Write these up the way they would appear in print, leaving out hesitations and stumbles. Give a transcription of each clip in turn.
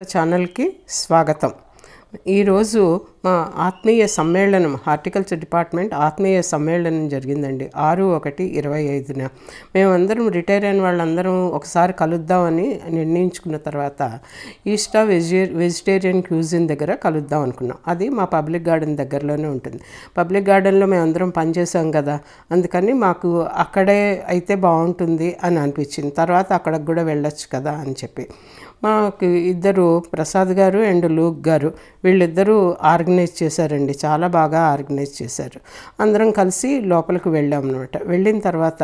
ఛానల్కి స్వాగతం. ఈరోజు మా ఆత్మీయ సమ్మేళనం హార్టికల్చర్ డిపార్ట్మెంట్ ఆత్మీయ సమ్మేళనం జరిగిందండి 6/1/25న. మేమందరం రిటైర్ అయిన వాళ్ళందరం ఒకసారి కలుద్దామని నిర్ణయించుకున్న తర్వాత ఈస్ట్ ఆఫ్ వెజిటేరియన్ క్యూజిన్ దగ్గర కలుద్దాం అనుకున్నాం. అది మా పబ్లిక్ గార్డెన్ దగ్గరలోనే ఉంటుంది. పబ్లిక్ గార్డెన్లో మేమందరం పనిచేసాం కదా, అందుకని మాకు అక్కడే అయితే బాగుంటుంది అని అనిపించింది. తర్వాత అక్కడికి కూడా వెళ్ళొచ్చు కదా అని చెప్పి మాకు ఇద్దరు, ప్రసాద్ గారు అండ్ లూక్ గారు, వీళ్ళిద్దరూ ఆర్గనైజ్ చేశారండి. చాలా బాగా ఆర్గనైజ్ చేశారు. అందరం కలిసి లోపలికి వెళ్ళాం అన్నమాట. వెళ్ళిన తర్వాత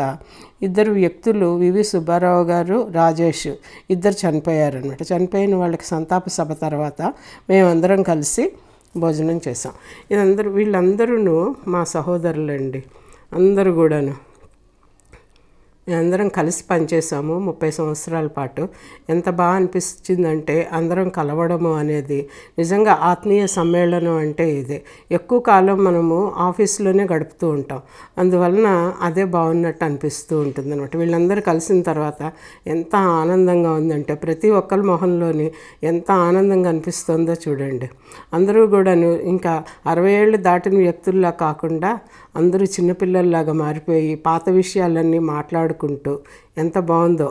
ఇద్దరు వ్యక్తులు, వివి సుబ్బారావు గారు, రాజేష్, ఇద్దరు చనిపోయారనమాట. చనిపోయిన వాళ్ళకి సంతాప సభ తర్వాత మేమందరం కలిసి భోజనం చేసాం. వీళ్ళందరూ మా సహోదరులండి. అందరూ కూడాను అందరం కలిసి పనిచేసాము 30 సంవత్సరాల పాటు. ఎంత బాగా అనిపించిందంటే అందరం కలవడము అనేది. నిజంగా ఆత్మీయ సమ్మేళనం అంటే ఇదే. ఎక్కువ కాలం మనము ఆఫీస్లోనే గడుపుతూ ఉంటాం, అందువలన అదే బాగున్నట్టు అనిపిస్తూ ఉంటుంది అనమాట. వీళ్ళందరూ కలిసిన తర్వాత ఎంత ఆనందంగా ఉందంటే ప్రతి ఒక్కరి మొహంలోని ఎంత ఆనందంగా అనిపిస్తుందో చూడండి. అందరూ కూడాను ఇంకా 60 ఏళ్ళు దాటిన వ్యక్తుల్లా కాకుండా అందరూ చిన్నపిల్లల్లాగా మారిపోయి పాత విషయాలన్నీ మాట్లాడుకుంటూ ఎంత బాగుందో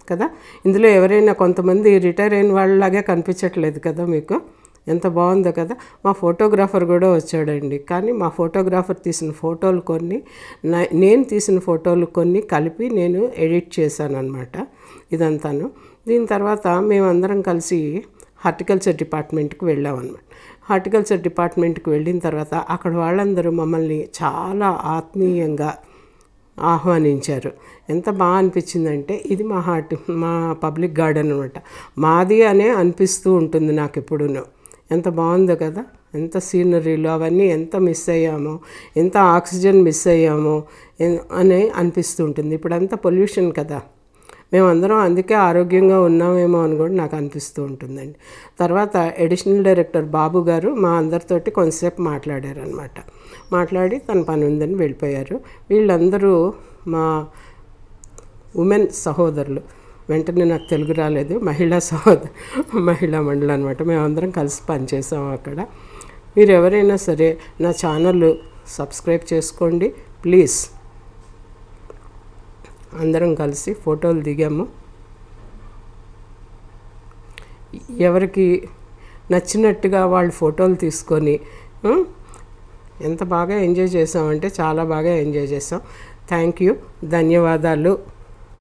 కదా. ఇందులో ఎవరైనా కొంతమంది రిటైర్ అయిన వాళ్ళలాగే కనిపించట్లేదు కదా మీకు, ఎంత బాగుందో కదా. మా ఫోటోగ్రాఫర్ కూడా వచ్చాడండి. కానీ మా ఫోటోగ్రాఫర్ తీసిన ఫోటోలు కొన్ని, నేను తీసిన ఫోటోలు కొన్ని కలిపి నేను ఎడిట్ చేశాను అనమాట ఇదంతాను. దీని తర్వాత మేమందరం కలిసి హార్టికల్చర్ డిపార్ట్మెంట్కి వెళ్ళామన్నమాట. హార్టికల్చర్ డిపార్ట్మెంట్కి వెళ్ళిన తర్వాత అక్కడ వాళ్ళందరూ మమ్మల్ని చాలా ఆత్మీయంగా ఆహ్వానించారు. ఎంత బాగా అనిపించిందంటే ఇది మా పబ్లిక్ గార్డెన్ అనమాట. మాది అనే అనిపిస్తూ ఉంటుంది నాకు ఎప్పుడూనూ. ఎంత బాగుందో కదా. ఎంత సీనరీలు అవన్నీ ఎంత మిస్ అయ్యామో, ఎంత ఆక్సిజన్ మిస్ అయ్యామో అని అనిపిస్తూ ఉంటుంది. ఇప్పుడంతా పొల్యూషన్ కదా, మేమందరం అందుకే ఆరోగ్యంగా ఉన్నామేమో అని కూడా నాకు అనిపిస్తూ ఉంటుందండి. తర్వాత అడిషనల్ డైరెక్టర్ బాబు గారు మా అందరితోటి కొంతసేపు మాట్లాడారు అనమాట. మాట్లాడి తన పని ఉందని వెళ్ళిపోయారు. వీళ్ళందరూ మా ఉమెన్ సహోదరులు. వెంటనే నాకు తెలుగు రాలేదు. మహిళా మండలి అనమాట. మేమందరం కలిసి పనిచేసాము అక్కడ. మీరు ఎవరైనా సరే నా ఛానల్ సబ్స్క్రైబ్ చేసుకోండి ప్లీజ్. అందరం కలిసి ఫోటోలు దిగాము. ఎవరికి నచ్చినట్టుగా వాళ్ళు ఫోటోలు తీసుకొని ఎంత బాగా ఎంజాయ్ చేసామంటే చాలా బాగా ఎంజాయ్ చేసాం. థ్యాంక్ యూ, ధన్యవాదాలు.